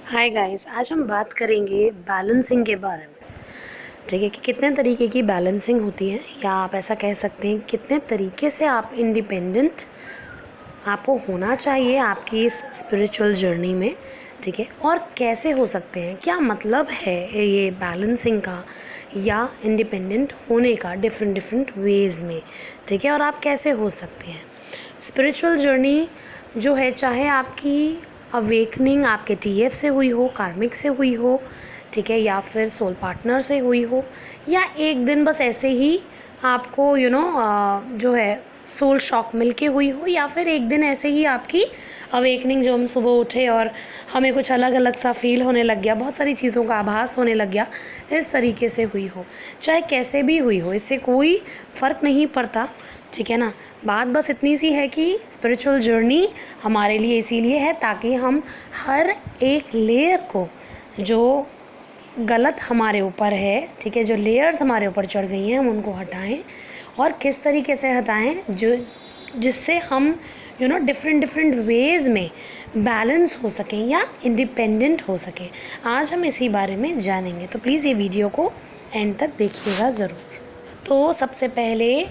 Hi guys, आज हम बात करेंगे बैलेंसिंग के बारे में। ठीक है कि कितने तरीके की बैलेंसिंग होती है, या आप ऐसा कह सकते हैं कितने तरीके से आप इंडिपेंडेंट आपको होना चाहिए आपकी इस स्पिरिचुअल जर्नी में। ठीक है, और कैसे हो सकते हैं, क्या मतलब है ये बैलेंसिंग का या इंडिपेंडेंट होने का डिफरेंट वेज़ में। ठीक है, और आप कैसे हो सकते हैं स्पिरिचुअल जर्नी जो है, चाहे आपकी अवेकनिंग आपके टीएफ से हुई हो, कार्मिक से हुई हो, ठीक है, या फिर सोल पार्टनर से हुई हो, या एक दिन बस ऐसे ही आपको जो है सोल शॉक मिल के हुई हो, या फिर एक दिन ऐसे ही आपकी अवेकनिंग जो हम सुबह उठे और हमें कुछ अलग अलग सा फील होने लग गया, बहुत सारी चीज़ों का आभास होने लग गया, इस तरीके से हुई हो, चाहे कैसे भी हुई हो, इससे कोई फ़र्क नहीं पड़ता। ठीक है ना, बात बस इतनी सी है कि स्पिरिचुअल जर्नी हमारे लिए इसीलिए है ताकि हम हर एक लेयर को जो गलत हमारे ऊपर है, ठीक है, जो लेयर्स हमारे ऊपर चढ़ गई हैं, हम उनको हटाएं। और किस तरीके से हटाएं, जो जिससे हम डिफरेंट वेज़ में बैलेंस हो सकें या इंडिपेंडेंट हो सकें। आज हम इसी बारे में जानेंगे, तो प्लीज़ ये वीडियो को एंड तक देखिएगा ज़रूर। तो सबसे पहले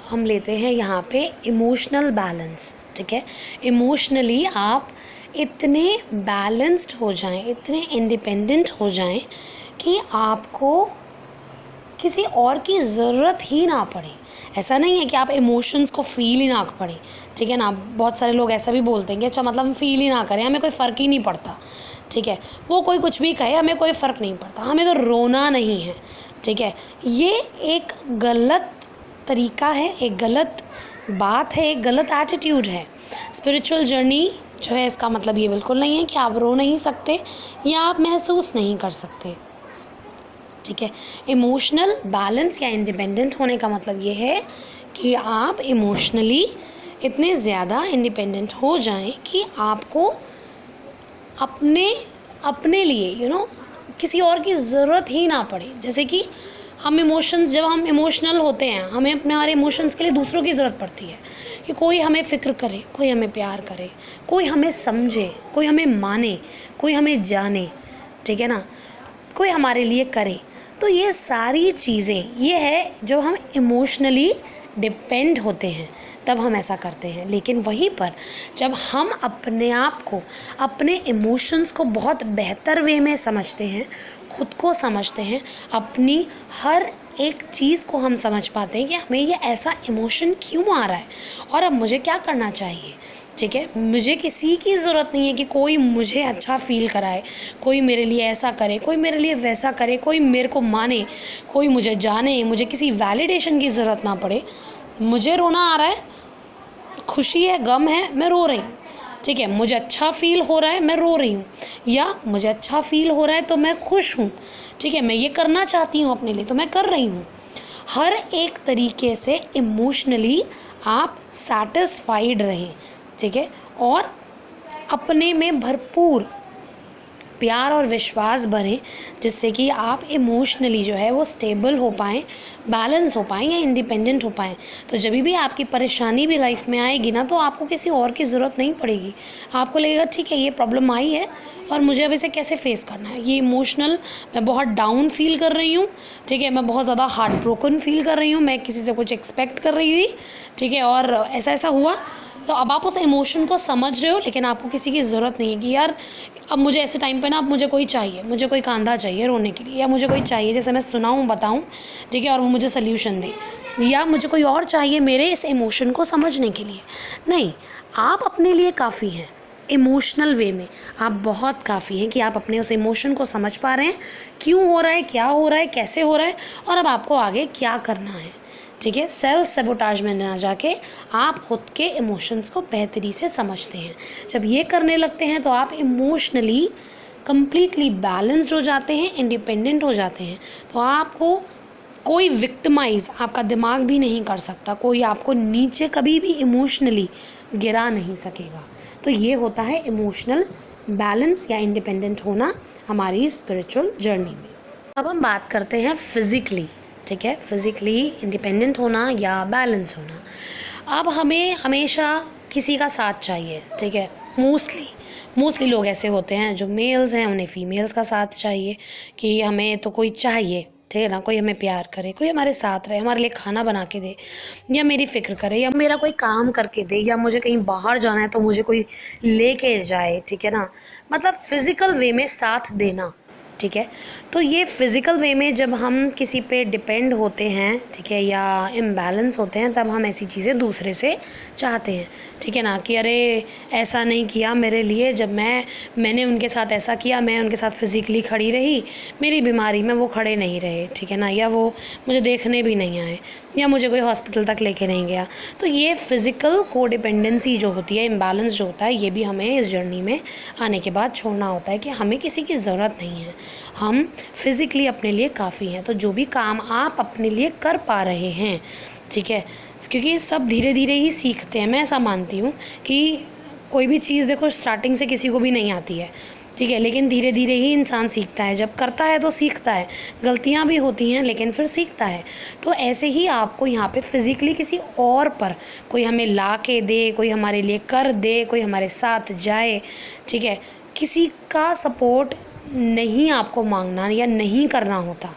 हम लेते हैं यहाँ पे इमोशनल बैलेंस। ठीक है, इमोशनली आप इतने बैलेंस्ड हो जाएं, इतने इंडिपेंडेंट हो जाएं कि आपको किसी और की ज़रूरत ही ना पड़े। ऐसा नहीं है कि आप इमोशंस को फील ही ना पड़े। ठीक है ना, बहुत सारे लोग ऐसा भी बोलते हैं कि अच्छा मतलब हम फील ही ना करें, हमें कोई फ़र्क ही नहीं पड़ता। ठीक है, वो कोई कुछ भी कहे, हमें कोई फ़र्क नहीं पड़ता, हमें तो रोना नहीं है। ठीक है, ये एक गलत तरीका है, एक गलत बात है, एक गलत एटीट्यूड है। स्पिरिचुअल जर्नी जो है, इसका मतलब ये बिल्कुल नहीं है कि आप रो नहीं सकते या आप महसूस नहीं कर सकते। ठीक है, इमोशनल बैलेंस या इंडिपेंडेंट होने का मतलब ये है कि आप इमोशनली इतने ज़्यादा इंडिपेंडेंट हो जाएं कि आपको अपने लिए किसी और की ज़रूरत ही ना पड़े। जैसे कि जब हम इमोशनल होते हैं, हमें अपने हमारे इमोशंस के लिए दूसरों की ज़रूरत पड़ती है कि कोई हमें फ़िक्र करे, कोई हमें प्यार करे, कोई हमें समझे, कोई हमें माने, कोई हमें जाने। ठीक है ना, कोई हमारे लिए करे। तो ये सारी चीज़ें ये है जो हम इमोशनली डिपेंड होते हैं, तब हम ऐसा करते हैं। लेकिन वहीं पर जब हम अपने आप को, अपने इमोशंस को बहुत बेहतर वे में समझते हैं, खुद को समझते हैं, अपनी हर एक चीज़ को हम समझ पाते हैं कि हमें ये ऐसा इमोशन क्यों आ रहा है और अब मुझे क्या करना चाहिए। ठीक है, मुझे किसी की ज़रूरत नहीं है कि कोई मुझे अच्छा फ़ील कराए, कोई मेरे लिए ऐसा करे, कोई मेरे लिए वैसा करे, कोई मेरे को माने, कोई मुझे जाने, मुझे किसी वैलिडेशन की ज़रूरत ना पड़े। मुझे रोना आ रहा है, खुशी है, गम है, मैं रो रही हूँ। ठीक है, मुझे अच्छा फ़ील हो रहा है, मैं रो रही हूँ, या मुझे अच्छा फ़ील हो रहा है तो मैं खुश हूँ। ठीक है, मैं ये करना चाहती हूँ अपने लिए तो मैं कर रही हूँ। हर एक तरीके से इमोशनली आप सैटिस्फाइड रहें। ठीक है, और अपने में भरपूर प्यार और विश्वास भरें, जिससे कि आप इमोशनली जो है वो स्टेबल हो पाएँ, बैलेंस हो पाएँ या इंडिपेंडेंट हो पाएँ। तो जब भी आपकी परेशानी भी लाइफ में आएगी ना, तो आपको किसी और की ज़रूरत नहीं पड़ेगी। आपको लगेगा ठीक है, ये प्रॉब्लम आई है और मुझे अब इसे कैसे फेस करना है। ये इमोशनल, मैं बहुत डाउन फील कर रही हूँ। ठीक है, मैं बहुत ज़्यादा हार्ट ब्रोकन फील कर रही हूँ, मैं किसी से कुछ एक्सपेक्ट कर रही थी। ठीक है, और ऐसा ऐसा हुआ, तो अब आप उस इमोशन को समझ रहे हो, लेकिन आपको किसी की ज़रूरत नहीं है कि यार अब मुझे ऐसे टाइम पे ना, अब मुझे कोई चाहिए, मुझे कोई कंधा चाहिए रोने के लिए, या मुझे कोई चाहिए जैसे मैं सुनाऊँ, बताऊँ, ठीक है, और वो मुझे सल्यूशन दे, या मुझे कोई और चाहिए मेरे इस इमोशन को समझने के लिए। नहीं, आप अपने लिए काफ़ी हैं। इमोशनल वे में आप बहुत काफ़ी हैं कि आप अपने उस इमोशन को समझ पा रहे हैं, क्यों हो रहा है, क्या हो रहा है, कैसे हो रहा है, और अब आपको आगे क्या करना है। ठीक है, सेल्फ सेबोटाज में ना जाके आप खुद के इमोशंस को बेहतरी से समझते हैं। जब ये करने लगते हैं तो आप इमोशनली कम्प्लीटली बैलेंस्ड हो जाते हैं, इंडिपेंडेंट हो जाते हैं। तो आपको कोई विक्टिमाइज़ आपका दिमाग भी नहीं कर सकता, कोई आपको नीचे कभी भी इमोशनली गिरा नहीं सकेगा। तो ये होता है इमोशनल बैलेंस या इंडिपेंडेंट होना हमारी स्पिरिचुअल जर्नी में। अब हम बात करते हैं फिज़िकली। ठीक है, फिज़िकली इंडिपेंडेंट होना या बैलेंस होना। अब हमें हमेशा किसी का साथ चाहिए। ठीक है, मोस्टली लोग ऐसे होते हैं जो मेल्स हैं, उन्हें फीमेल्स का साथ चाहिए कि हमें तो कोई चाहिए, ठीक है ना, कोई हमें प्यार करे, कोई हमारे साथ रहे, हमारे लिए खाना बना के दे, या मेरी फ़िक्र करे, या मेरा कोई काम करके दे, या मुझे कहीं बाहर जाना है तो मुझे कोई लेके जाए, ठीक है ना, मतलब फ़िज़िकल वे में साथ देना, ठीक है। तो ये फ़िज़िकल वे में जब हम किसी पे डिपेंड होते हैं, ठीक है, या इम्बैलेंस होते हैं, तब हम ऐसी चीज़ें दूसरे से चाहते हैं, ठीक है ना, कि अरे ऐसा नहीं किया मेरे लिए, जब मैंने उनके साथ ऐसा किया, मैं उनके साथ फ़िज़िकली खड़ी रही, मेरी बीमारी में वो खड़े नहीं रहे, ठीक है ना, या वो मुझे देखने भी नहीं आए, या मुझे कोई हॉस्पिटल तक लेके नहीं गया। तो ये फ़िज़िकल कोडिपेंडेंसी जो होती है, इम्बैलेंस जो होता है, ये भी हमें इस जर्नी में आने के बाद छोड़ना होता है कि हमें किसी की ज़रूरत नहीं है, हम फ़िज़िकली अपने लिए काफ़ी हैं। तो जो भी काम आप अपने लिए कर पा रहे हैं, ठीक है, क्योंकि सब धीरे धीरे ही सीखते हैं। मैं ऐसा मानती हूँ कि कोई भी चीज़ देखो स्टार्टिंग से किसी को भी नहीं आती है, ठीक है, लेकिन धीरे धीरे ही इंसान सीखता है, जब करता है तो सीखता है, गलतियाँ भी होती हैं लेकिन फिर सीखता है। तो ऐसे ही आपको यहाँ पे फ़िज़िकली किसी और पर, कोई हमें ला के दे, कोई हमारे लिए कर दे, कोई हमारे साथ जाए, ठीक है, किसी का सपोर्ट नहीं आपको मांगना या नहीं करना होता,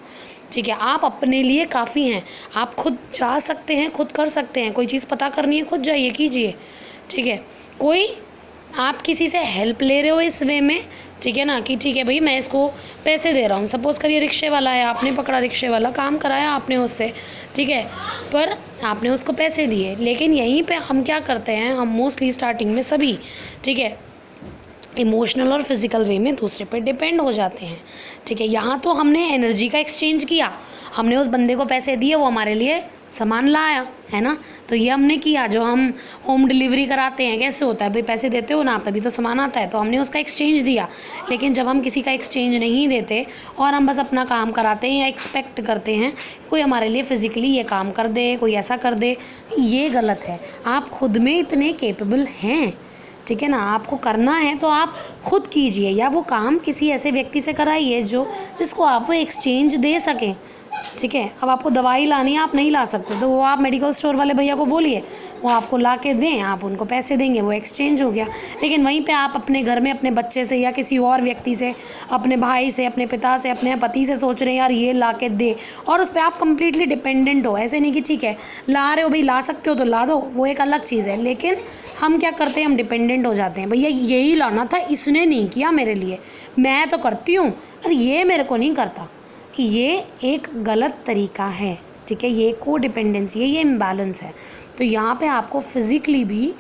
ठीक है। आप अपने लिए काफ़ी हैं, आप खुद जा सकते हैं, खुद कर सकते हैं, कोई चीज़ पता करनी है खुद जाइए कीजिए, ठीक है। कोई आप किसी से हेल्प ले रहे हो इस वे में, ठीक है ना, कि ठीक है भाई मैं इसको पैसे दे रहा हूँ, सपोज़ करिए रिक्शे वाला है, आपने पकड़ा रिक्शे वाला, काम कराया आपने उससे, ठीक है, पर आपने उसको पैसे दिए, लेकिन यहीं पे हम क्या करते हैं, हम मोस्टली स्टार्टिंग में सभी, ठीक है, इमोशनल और फिज़िकल वे में दूसरे पर डिपेंड हो जाते हैं, ठीक है। यहाँ तो हमने एनर्जी का एक्सचेंज किया, हमने उस बंदे को पैसे दिए, वो हमारे लिए सामान लाया, है ना, तो ये हमने किया। जो हम होम डिलीवरी कराते हैं कैसे होता है भाई, पैसे देते हो ना तभी तो सामान आता है, तो हमने उसका एक्सचेंज दिया। लेकिन जब हम किसी का एक्सचेंज नहीं देते और हम बस अपना काम कराते हैं या एक्सपेक्ट करते हैं कोई हमारे लिए फ़िज़िकली ये काम कर दे, कोई ऐसा कर दे, ये गलत है। आप खुद में इतने कैपेबल हैं, ठीक है ना, आपको करना है तो आप खुद कीजिए, या वो काम किसी ऐसे व्यक्ति से कराइए जिसको आप वो एक्सचेंज दे सकें, ठीक है। अब आपको दवाई लानी है, आप नहीं ला सकते, तो वो आप मेडिकल स्टोर वाले भैया को बोलिए, वो आपको ला के दें, आप उनको पैसे देंगे, वो एक्सचेंज हो गया। लेकिन वहीं पे आप अपने घर में अपने बच्चे से या किसी और व्यक्ति से, अपने भाई से, अपने पिता से, अपने पति से सोच रहे हैं यार ये ला के दे, और उस पर आप कम्प्लीटली डिपेंडेंट हो। ऐसे नहीं कि ठीक है ला रहे हो भाई, ला सकते हो तो ला दो, वो एक अलग चीज़ है, लेकिन हम क्या करते हैं, हम डिपेंडेंट हो जाते हैं, भैया यही लाना था, इसने नहीं किया मेरे लिए, मैं तो करती हूँ, अरे ये मेरे को नहीं करता। ये एक गलत तरीका है, ठीक है, ये कोडिपेंडेंसी है, ये इम्बैलेंस है। तो यहाँ पे आपको फ़िज़िकली भी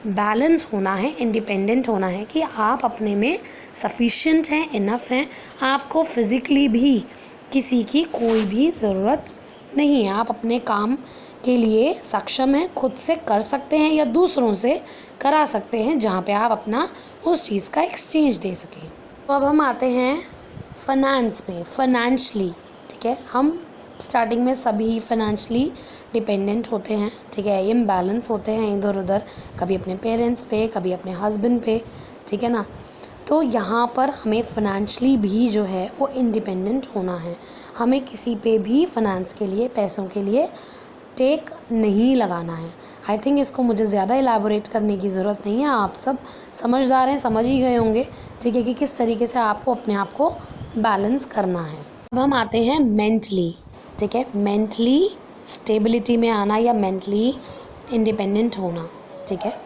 बैलेंस होना है, इंडिपेंडेंट होना है कि आप अपने में सफिशिएंट हैं, इनफ हैं, आपको फ़िज़िकली भी किसी की कोई भी ज़रूरत नहीं है। आप अपने काम के लिए सक्षम हैं, खुद से कर सकते हैं या दूसरों से करा सकते हैं, जहाँ पे आप अपना उस चीज़ का एक्सचेंज दे सकें। तो अब हम आते हैं फाइनेंस में, फाइनेंशली, ठीक है। हम स्टार्टिंग में सभी फाइनेंशली डिपेंडेंट होते हैं, ठीक है, इम्बैलेंस होते हैं इधर उधर, कभी अपने पेरेंट्स पे, कभी अपने हस्बैंड पे, ठीक है ना। तो यहाँ पर हमें फाइनेंशली भी जो है वो इंडिपेंडेंट होना है, हमें किसी पे भी फाइनेंस के लिए, पैसों के लिए टेक नहीं लगाना है। आई थिंक इसको मुझे ज़्यादा इलैबोरेट करने की ज़रूरत नहीं है, आप सब समझदार हैं, समझ ही गए होंगे, ठीक है, कि किस तरीके से आपको अपने आप को बैलेंस करना है। अब हम आते हैं मेंटली, ठीक है, मेंटली स्टेबिलिटी में आना या मेंटली इंडिपेंडेंट होना, ठीक है।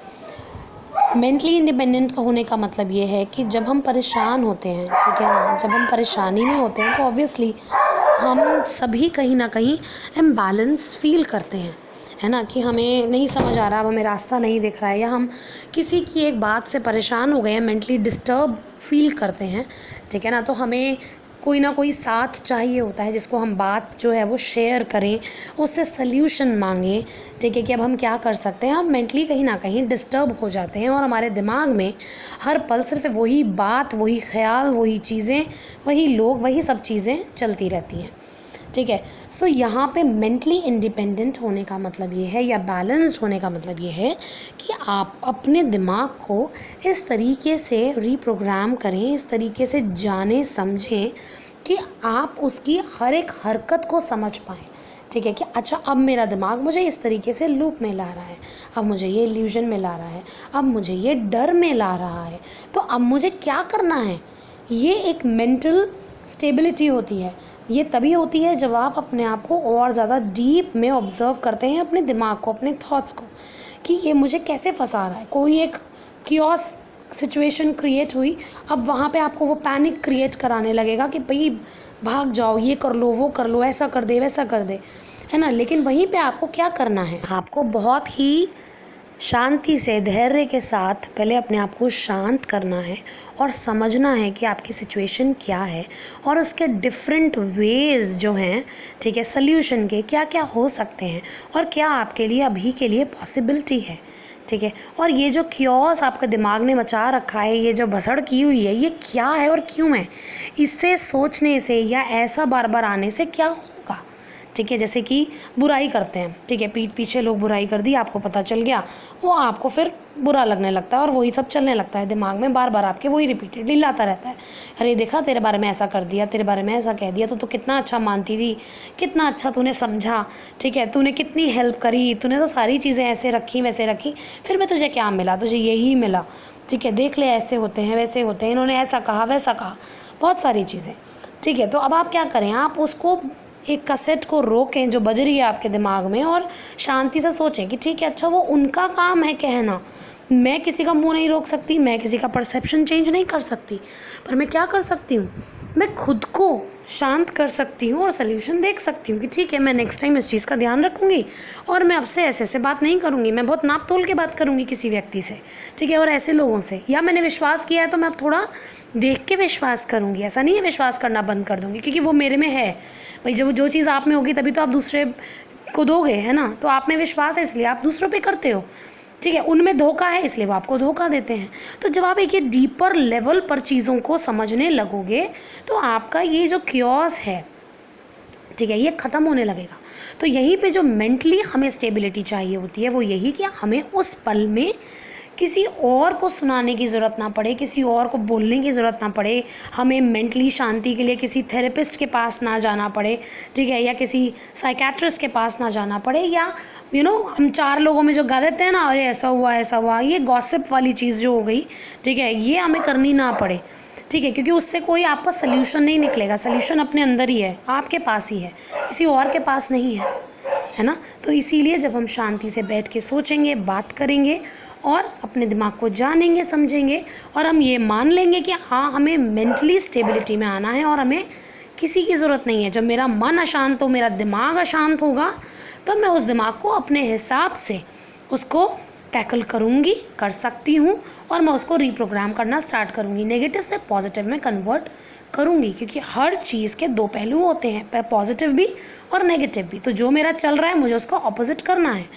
मेंटली इंडिपेंडेंट होने का मतलब ये है कि जब हम परेशान होते हैं, ठीक है ना, जब हम परेशानी में होते हैं तो ऑब्वियसली हम सभी कहीं ना कहीं इम्बैलेंस फील करते हैं, है ना, कि हमें नहीं समझ आ रहा, अब हमें रास्ता नहीं दिख रहा है, या हम किसी की एक बात से परेशान हो गए हैं, मेंटली डिस्टर्ब फील करते हैं, ठीक है ना। तो हमें कोई ना कोई साथ चाहिए होता है जिसको हम बात जो है वो शेयर करें, उससे सल्यूशन मांगें, ठीक है, कि अब हम क्या कर सकते हैं। हम मेंटली कहीं ना कहीं डिस्टर्ब हो जाते हैं और हमारे दिमाग में हर पल सिर्फ वही बात, वही ख्याल, वही चीज़ें, वही लोग, वही सब चीज़ें चलती रहती हैं, ठीक है। सो यहाँ पे मेंटली इंडिपेंडेंट होने का मतलब ये है, या बैलेंस्ड होने का मतलब ये है कि आप अपने दिमाग को इस तरीके से रीप्रोग्राम करें, इस तरीके से जाने समझें कि आप उसकी हर एक हरकत को समझ पाएँ, ठीक है, कि अच्छा अब मेरा दिमाग मुझे इस तरीके से लूप में ला रहा है, अब मुझे ये इल्यूजन में ला रहा है, अब मुझे ये डर में ला रहा है, तो अब मुझे क्या करना है। ये एक मेंटल स्टेबिलिटी होती है। ये तभी होती है जब आप अपने आप को और ज़्यादा डीप में ऑब्ज़र्व करते हैं, अपने दिमाग को, अपने थॉट्स को, कि ये मुझे कैसे फंसा रहा है। कोई एक कियोस सिचुएशन क्रिएट हुई, अब वहाँ पे आपको वो पैनिक क्रिएट कराने लगेगा कि भाई भाग जाओ, ये कर लो, वो कर लो, ऐसा कर दे, वैसा कर दे, है ना। लेकिन वहीं पे आपको क्या करना है, आपको बहुत ही शांति से, धैर्य के साथ पहले अपने आप को शांत करना है और समझना है कि आपकी सिचुएशन क्या है और उसके डिफरेंट वेज़ जो हैं, ठीक है, सल्यूशन के क्या क्या हो सकते हैं और क्या आपके लिए अभी के लिए पॉसिबिलिटी है, ठीक है। और ये जो क्योस आपका दिमाग ने मचा रखा है, ये जो भसड़ की हुई है, ये क्या है और क्यों है, इससे सोचने से या ऐसा बार बार आने से क्या होगा, ठीक है। जैसे कि बुराई करते हैं, ठीक है, पीठ पीछे लोग बुराई कर दी, आपको पता चल गया, वो आपको फिर बुरा लगने लगता है और वही सब चलने लगता है दिमाग में, बार बार आपके वही रिपीटेडली लाता रहता है। अरे देखा, तेरे बारे में ऐसा कर दिया, तेरे बारे में ऐसा कह दिया, तो कितना अच्छा मानती थी, कितना अच्छा तूने समझा, ठीक है, तूने कितनी हेल्प करी, तूने तो सारी चीज़ें ऐसे रखी वैसे रखी, फिर मैं तुझे क्या मिला, तुझे यही मिला, ठीक है, देख ले ऐसे होते हैं वैसे होते हैं, इन्होंने ऐसा कहा वैसा कहा, बहुत सारी चीज़ें, ठीक है। तो अब आप क्या करें, आप उसको एक कैसेट को रोकें जो बज रही है आपके दिमाग में और शांति से सोचें कि ठीक है, अच्छा वो उनका काम है कहना, मैं किसी का मुंह नहीं रोक सकती, मैं किसी का परसेप्शन चेंज नहीं कर सकती, पर मैं क्या कर सकती हूँ, मैं खुद को शांत कर सकती हूँ और सल्यूशन देख सकती हूँ कि ठीक है, मैं नेक्स्ट टाइम इस चीज़ का ध्यान रखूँगी और मैं अब से ऐसे ऐसे बात नहीं करूँगी, मैं बहुत नाप तोल के बात करूँगी किसी व्यक्ति से, ठीक है, और ऐसे लोगों से, या मैंने विश्वास किया है तो मैं अब थोड़ा देख के विश्वास करूँगी, ऐसा नहीं है विश्वास करना बंद कर दूँगी, क्योंकि वो मेरे में है भाई। जब जो चीज़ आप में होगी तभी तो आप दूसरे को दोगे, है ना। तो आप में विश्वास है इसलिए आप दूसरों पे करते हो, ठीक है, उनमें धोखा है इसलिए वो आपको धोखा देते हैं। तो जब आप एक ये डीपर लेवल पर चीज़ों को समझने लगोगे तो आपका ये जो क्योस है, ठीक है, ये ख़त्म होने लगेगा। तो यहीं पे जो मेंटली हमें स्टेबिलिटी चाहिए होती है वो यही कि हमें उस पल में किसी और को सुनाने की ज़रूरत ना पड़े, किसी और को बोलने की ज़रूरत ना पड़े, हमें मेंटली शांति के लिए किसी थेरेपिस्ट के पास ना जाना पड़े, ठीक है, या किसी साइकेट्रिस्ट के पास ना जाना पड़े, या हम 4 लोगों में जो गा देते हैं ना, अरे ऐसा हुआ, ये गॉसिप वाली चीज़ जो हो गई, ठीक है, ये हमें करनी ना पड़े, ठीक है, क्योंकि उससे कोई आपका सल्यूशन नहीं निकलेगा। सल्यूशन अपने अंदर ही है, आपके पास ही है, किसी और के पास नहीं है ना। तो इसीलिए जब हम शांति से बैठ के सोचेंगे, बात करेंगे और अपने दिमाग को जानेंगे, समझेंगे, और हम ये मान लेंगे कि हाँ, हमें मेंटली स्टेबिलिटी में आना है और हमें किसी की ज़रूरत नहीं है। जब मेरा मन अशांत हो, मेरा दिमाग अशांत होगा, तब मैं उस दिमाग को अपने हिसाब से उसको टैकल करूँगी, कर सकती हूँ, और मैं उसको रीप्रोग्राम करना स्टार्ट करूँगी, नेगेटिव से पॉजिटिव में कन्वर्ट करूँगी, क्योंकि हर चीज़ के 2 पहलू होते हैं, पॉजिटिव भी और नेगेटिव भी। तो जो मेरा चल रहा है मुझे उसका ऑपोजिट करना है।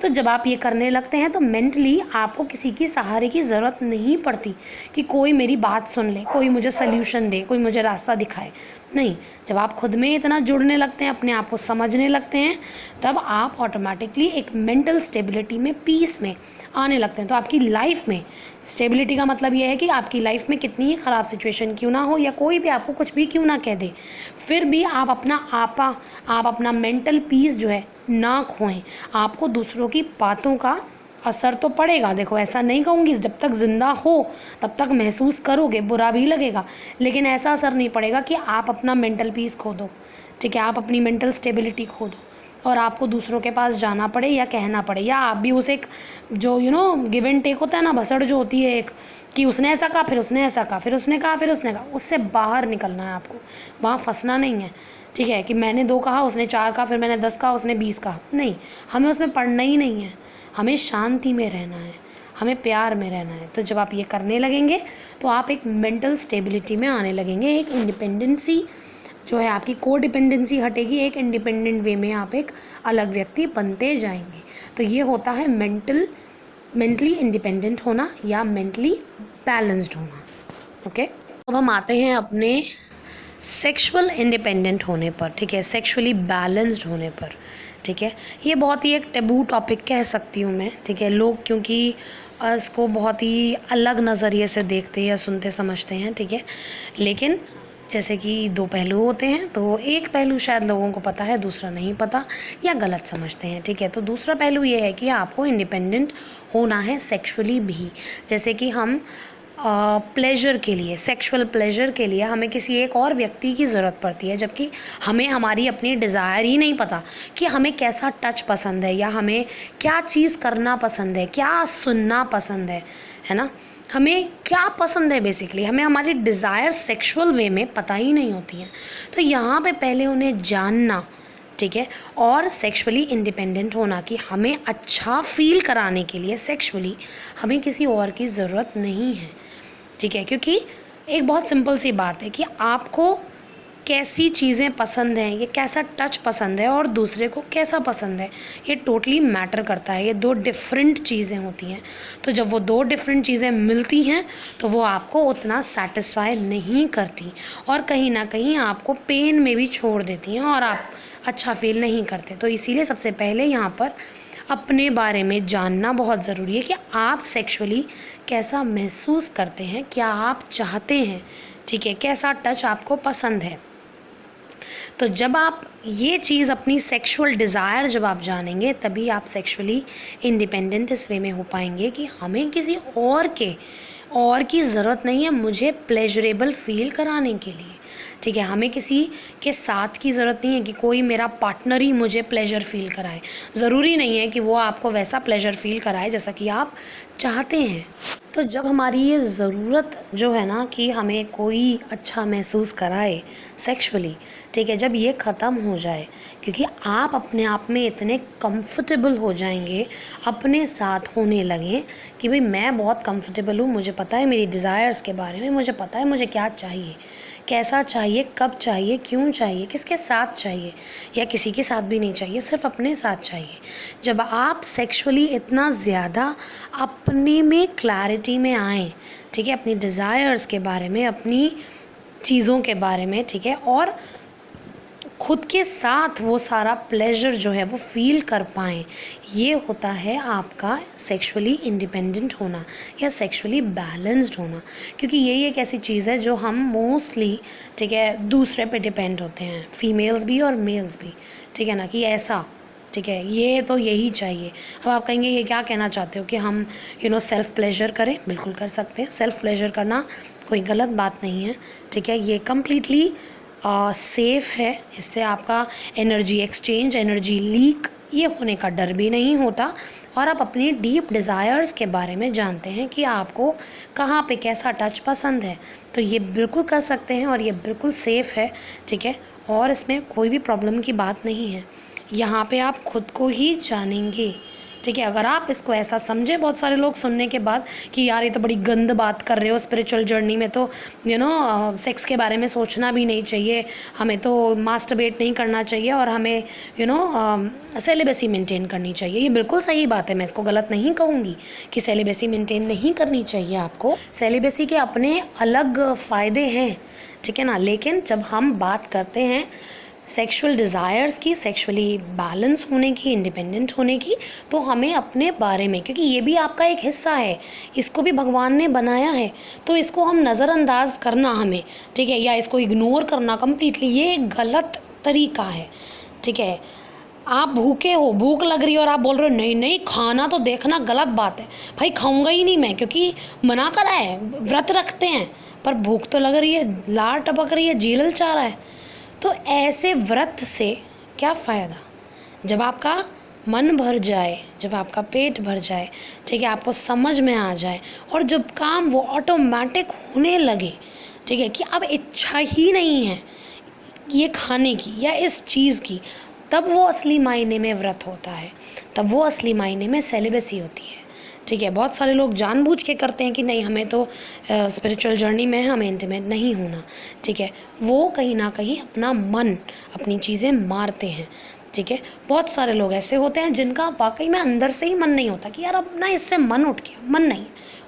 तो जब आप ये करने लगते हैं तो मेंटली आपको किसी की सहारे की ज़रूरत नहीं पड़ती कि कोई मेरी बात सुन ले, कोई मुझे सल्यूशन दे, कोई मुझे रास्ता दिखाए, नहीं। जब आप खुद में इतना जुड़ने लगते हैं, अपने आप को समझने लगते हैं, तब आप ऑटोमेटिकली एक मेंटल स्टेबिलिटी में, पीस में आने लगते हैं। तो आपकी लाइफ में स्टेबिलिटी का मतलब यह है कि आपकी लाइफ में कितनी ही ख़राब सिचुएशन क्यों ना हो, या कोई भी आपको कुछ भी क्यों ना कह दे, फिर भी आप अपना मेंटल पीस जो है ना खोएं। आपको दूसरों की बातों का असर तो पड़ेगा, देखो ऐसा नहीं कहूँगी, जब तक ज़िंदा हो तब तक महसूस करोगे, बुरा भी लगेगा, लेकिन ऐसा असर नहीं पड़ेगा कि आप अपना मेंटल पीस खो दो, ठीक है, आप अपनी मेंटल स्टेबिलिटी खो दो और आपको दूसरों के पास जाना पड़े या कहना पड़े, या आप भी उस एक जो गिव एंड टेक होता है ना, भसड़ जो होती है एक, कि उसने ऐसा कहा, फिर उसने ऐसा कहा, फिर उसने कहा, फिर उसने कहा, उससे बाहर निकलना है आपको, वहाँ फंसना नहीं है, ठीक है, कि मैंने 2 कहा, उसने 4 कहा, फिर मैंने 10 कहा, उसने 20 कहा, नहीं, हमें उसमें पढ़ना ही नहीं है, हमें शांति में रहना है, हमें प्यार में रहना है। तो जब आप ये करने लगेंगे तो आप एक मेंटल स्टेबिलिटी में आने लगेंगे, एक इंडिपेंडेंसी जो है आपकी को डिपेंडेंसी हटेगी, एक इंडिपेंडेंट वे में आप एक अलग व्यक्ति बनते जाएंगे। तो ये होता है मेंटली इंडिपेंडेंट होना या मेंटली बैलेंस्ड होना। ओके, अब हम आते हैं अपने सेक्सुअल इंडिपेंडेंट होने पर, ठीक है, सेक्सुअली बैलेंस्ड होने पर, ठीक है। ये बहुत ही एक टैबू टॉपिक कह सकती हूँ मैं, ठीक है, लोग क्योंकि इसको बहुत ही अलग नज़रिए से देखते या सुनते समझते हैं, ठीक है, लेकिन जैसे कि दो पहलू होते हैं, तो एक पहलू शायद लोगों को पता है, दूसरा नहीं पता या गलत समझते हैं, ठीक है। तो दूसरा पहलू ये है कि आपको इंडिपेंडेंट होना है सेक्सुअली भी। जैसे कि हम प्लेजर के लिए, सेक्सुअल प्लेजर के लिए हमें किसी एक और व्यक्ति की ज़रूरत पड़ती है, जबकि हमें हमारी अपनी डिज़ायर ही नहीं पता कि हमें कैसा टच पसंद है या हमें क्या चीज़ करना पसंद है, क्या सुनना पसंद है ना, हमें क्या पसंद है। बेसिकली हमें हमारी डिज़ायर सेक्सुअल वे में पता ही नहीं होती हैं। तो यहाँ पे पहले उन्हें जानना, ठीक है, और सेक्सुअली इंडिपेंडेंट होना कि हमें अच्छा फील कराने के लिए सेक्सुअली हमें किसी और की ज़रूरत नहीं है, ठीक है। क्योंकि एक बहुत सिंपल सी बात है कि आपको कैसी चीज़ें पसंद हैं, ये कैसा टच पसंद है और दूसरे को कैसा पसंद है, ये टोटली मैटर करता है। ये दो डिफरेंट चीज़ें होती हैं। तो जब वो दो डिफरेंट चीज़ें मिलती हैं तो वो आपको उतना सेटिस्फाई नहीं करती और कहीं ना कहीं आपको पेन में भी छोड़ देती हैं और आप अच्छा फील नहीं करते। तो इसीलिए सबसे पहले यहाँ पर अपने बारे में जानना बहुत ज़रूरी है कि आप सेक्सुअली कैसा महसूस करते हैं, क्या आप चाहते हैं, ठीक है, कैसा टच आपको पसंद है। तो जब आप ये चीज़ अपनी सेक्सुअल डिज़ायर जब आप जानेंगे तभी आप सेक्सुअली इंडिपेंडेंट इस वे में हो पाएंगे कि हमें किसी और की ज़रूरत नहीं है मुझे प्लेजरेबल फील कराने के लिए, ठीक है। हमें किसी के साथ की ज़रूरत नहीं है कि कोई मेरा पार्टनर ही मुझे प्लेजर फील कराए। ज़रूरी नहीं है कि वो आपको वैसा प्लेजर फील कराए जैसा कि आप चाहते हैं। तो जब हमारी ये ज़रूरत जो है ना कि हमें कोई अच्छा महसूस कराए सेक्सुअली, ठीक है, जब ये ख़त्म हो जाए, क्योंकि आप अपने आप में इतने कंफर्टेबल हो जाएंगे, अपने साथ होने लगें कि भाई मैं बहुत कंफर्टेबल हूँ, मुझे पता है मेरी डिज़ायर्स के बारे में, मुझे पता है मुझे क्या चाहिए, कैसा चाहिए, कब चाहिए, क्यों चाहिए, किसके साथ चाहिए या किसी के साथ भी नहीं चाहिए, सिर्फ अपने साथ चाहिए। जब आप सेक्सुअली इतना ज़्यादा अपने में क्लैरिटी में आएँ, ठीक है, अपनी डिज़ायर्स के बारे में, अपनी चीज़ों के बारे में, ठीक है, और खुद के साथ वो सारा प्लेजर जो है वो फील कर पाएँ, ये होता है आपका सेक्सुअली इंडिपेंडेंट होना या सेक्सुअली बैलेंस्ड होना। क्योंकि यही एक ऐसी चीज़ है जो हम मोस्टली, ठीक है, दूसरे पे डिपेंड होते हैं, फीमेल्स भी और मेल्स भी, ठीक है ना, कि ऐसा, ठीक है, ये तो यही चाहिए। अब आप कहेंगे ये क्या कहना चाहते हो कि हम सेल्फ़ प्लेजर करें? बिल्कुल कर सकते हैं। सेल्फ़ प्लेजर करना कोई गलत बात नहीं है, ठीक है, ये कम्प्लीटली सेफ़ है। इससे आपका एनर्जी एक्सचेंज, एनर्जी लीक ये होने का डर भी नहीं होता और आप अपनी डीप डिज़ायर्स के बारे में जानते हैं कि आपको कहाँ पे कैसा टच पसंद है। तो ये बिल्कुल कर सकते हैं और ये बिल्कुल सेफ़ है, ठीक है, और इसमें कोई भी प्रॉब्लम की बात नहीं है। यहाँ पे आप खुद को ही जानेंगे, ठीक है। अगर आप इसको ऐसा समझे, बहुत सारे लोग सुनने के बाद कि यार ये तो बड़ी गंद बात कर रहे हो, स्पिरिचुअल जर्नी में तो सेक्स के बारे में सोचना भी नहीं चाहिए, हमें तो मास्टरबेट नहीं करना चाहिए और हमें सेलिबेसी मेंटेन करनी चाहिए। ये बिल्कुल सही बात है, मैं इसको गलत नहीं कहूँगी कि सेलिबेसी मेंटेन नहीं करनी चाहिए आपको। सेलिबेसी के अपने अलग फ़ायदे हैं, ठीक है ना, लेकिन जब हम बात करते हैं सेक्सुअल डिज़ायर्स की, सेक्सुअली बैलेंस होने की, इंडिपेंडेंट होने की, तो हमें अपने बारे में, क्योंकि ये भी आपका एक हिस्सा है, इसको भी भगवान ने बनाया है, तो इसको हम नज़रअंदाज करना हमें, ठीक है, या इसको इग्नोर करना कम्प्लीटली, ये गलत तरीका है, ठीक है। आप भूखे हो, भूख लग रही है और आप बोल रहे हो नहीं नहीं खाना तो देखना, गलत बात है भाई, खाऊंगा ही नहीं मैं, क्योंकि मना करा है, व्रत रखते हैं, पर भूख तो लग रही है, लार टपक रही है, जी ललचा रहा है। तो ऐसे व्रत से क्या फ़ायदा? जब आपका मन भर जाए, जब आपका पेट भर जाए, ठीक है, आपको समझ में आ जाए और जब काम वो ऑटोमेटिक होने लगे, ठीक है, कि अब इच्छा ही नहीं है ये खाने की या इस चीज़ की, तब वो असली मायने में व्रत होता है, तब वो असली मायने में सेलिबेसी होती है, ठीक है। बहुत सारे लोग जानबूझ के करते हैं कि नहीं हमें तो स्पिरिचुअल जर्नी में है, हमें इंटीमेट नहीं होना, ठीक है, वो कहीं ना कहीं अपना मन, अपनी चीज़ें मारते हैं, ठीक है। बहुत सारे लोग ऐसे होते हैं जिनका वाकई में अंदर से ही मन नहीं होता कि यार अब ना इससे मन उठ गया, मन नहीं,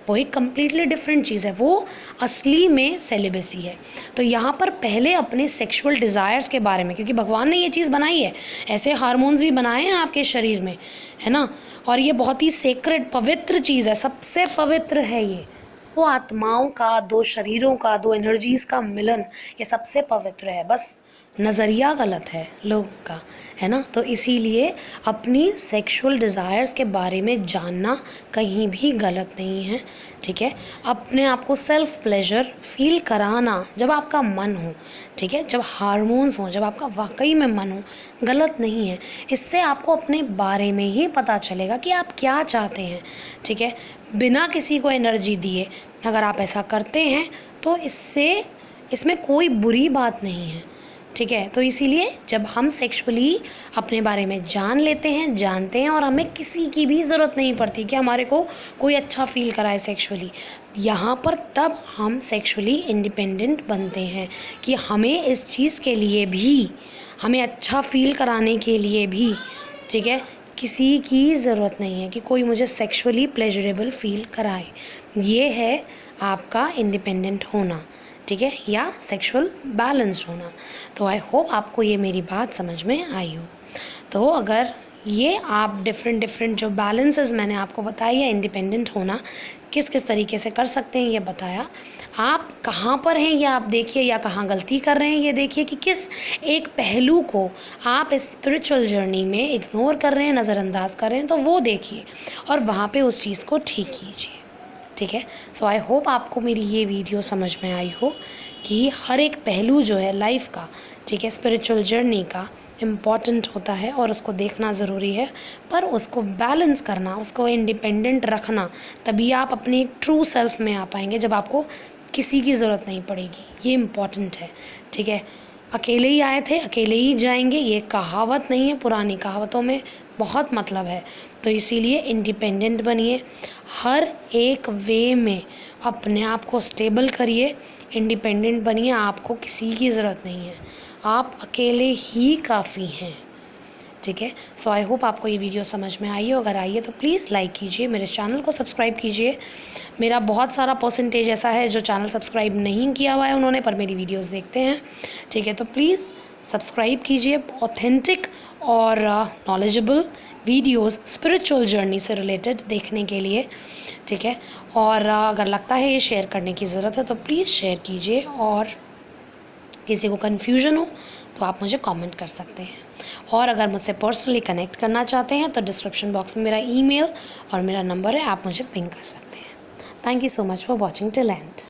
वो एक कम्प्लीटली डिफरेंट चीज़ है, वो असली में सेलिबेसी है। तो यहाँ पर पहले अपने सेक्सुअल डिज़ायर्स के बारे में, क्योंकि भगवान ने ये चीज़ बनाई है, ऐसे हार्मोन्स भी बनाए हैं आपके शरीर में, है ना, और ये बहुत ही सेक्रेड पवित्र चीज़ है, सबसे पवित्र है ये, दो आत्माओं का, दो शरीरों का, दो एनर्जीज़ का मिलन ये सबसे पवित्र है। बस नज़रिया गलत है लोगों का, है ना। तो इसीलिए अपनी सेक्सुअल डिज़ायर्स के बारे में जानना कहीं भी गलत नहीं है, ठीक है। अपने आप को सेल्फ प्लेजर फील कराना जब आपका मन हो, ठीक है, जब हार्मोन्स हों, जब आपका वाकई में मन हो, गलत नहीं है। इससे आपको अपने बारे में ही पता चलेगा कि आप क्या चाहते हैं, ठीक है। बिना किसी को एनर्जी दिए अगर आप ऐसा करते हैं तो इसमें कोई बुरी बात नहीं है, ठीक है। तो इसीलिए जब हम सेक्सुअली अपने बारे में जान लेते हैं, जानते हैं, और हमें किसी की भी ज़रूरत नहीं पड़ती कि हमारे को कोई अच्छा फील कराए सेक्सुअली, यहाँ पर तब हम सेक्सुअली इंडिपेंडेंट बनते हैं कि हमें इस चीज़ के लिए भी, हमें अच्छा फील कराने के लिए भी, ठीक है, किसी की ज़रूरत नहीं है कि कोई मुझे सेक्सुअली प्लेजरेबल फील कराए। ये है आपका इंडिपेंडेंट होना, ठीक है, या सेक्सुअल बैलेंस्ड होना। तो आई होप आपको ये मेरी बात समझ में आई हो। तो अगर ये आप डिफरेंट जो बैलेंसेस मैंने आपको बताई है, इंडिपेंडेंट होना किस किस तरीके से कर सकते हैं ये बताया, आप कहाँ पर हैं ये आप देखिए, या कहाँ गलती कर रहे हैं ये देखिए कि किस एक पहलू को आप इस स्पिरिचुअल जर्नी में इग्नोर कर रहे हैं, नज़रअंदाज कर रहे हैं, तो वो देखिए और वहाँ पे उस चीज़ को ठीक कीजिए, ठीक है। सो आई होप आपको मेरी ये वीडियो समझ में आई हो कि हर एक पहलू जो है लाइफ का, ठीक है, स्पिरिचुअल जर्नी का इम्पॉर्टेंट होता है और उसको देखना ज़रूरी है, पर उसको बैलेंस करना, उसको इंडिपेंडेंट रखना, तभी आप अपने ट्रू सेल्फ में आ पाएंगे जब आपको किसी की ज़रूरत नहीं पड़ेगी। ये इम्पॉर्टेंट है, ठीक है। अकेले ही आए थे अकेले ही जाएंगे ये कहावत नहीं है, पुरानी कहावतों में बहुत मतलब है। तो इसीलिए इंडिपेंडेंट बनिए, हर एक वे में अपने आप को स्टेबल करिए, इंडिपेंडेंट बनिए, आपको किसी की ज़रूरत नहीं है, आप अकेले ही काफ़ी हैं, ठीक है। सो आई होप आपको ये वीडियो समझ में आई हो। अगर आई है तो प्लीज़ लाइक कीजिए, मेरे चैनल को सब्सक्राइब कीजिए। मेरा बहुत सारा परसेंटेज ऐसा है जो चैनल सब्सक्राइब नहीं किया हुआ है उन्होंने, पर मेरी वीडियोस देखते हैं, ठीक है। तो प्लीज़ सब्सक्राइब कीजिए ऑथेंटिक और नॉलेजेबल वीडियोस स्पिरिचुअल जर्नी से रिलेटेड देखने के लिए, ठीक है। और अगर लगता है ये शेयर करने की ज़रूरत है तो प्लीज़ शेयर कीजिए, और किसी को कन्फ्यूजन हो तो आप मुझे कमेंट कर सकते हैं। और अगर मुझसे पर्सनली कनेक्ट करना चाहते हैं तो डिस्क्रिप्शन बॉक्स में मेरा ईमेल और मेरा नंबर है, आप मुझे पिंग कर सकते हैं। Thank you so much for watching till and.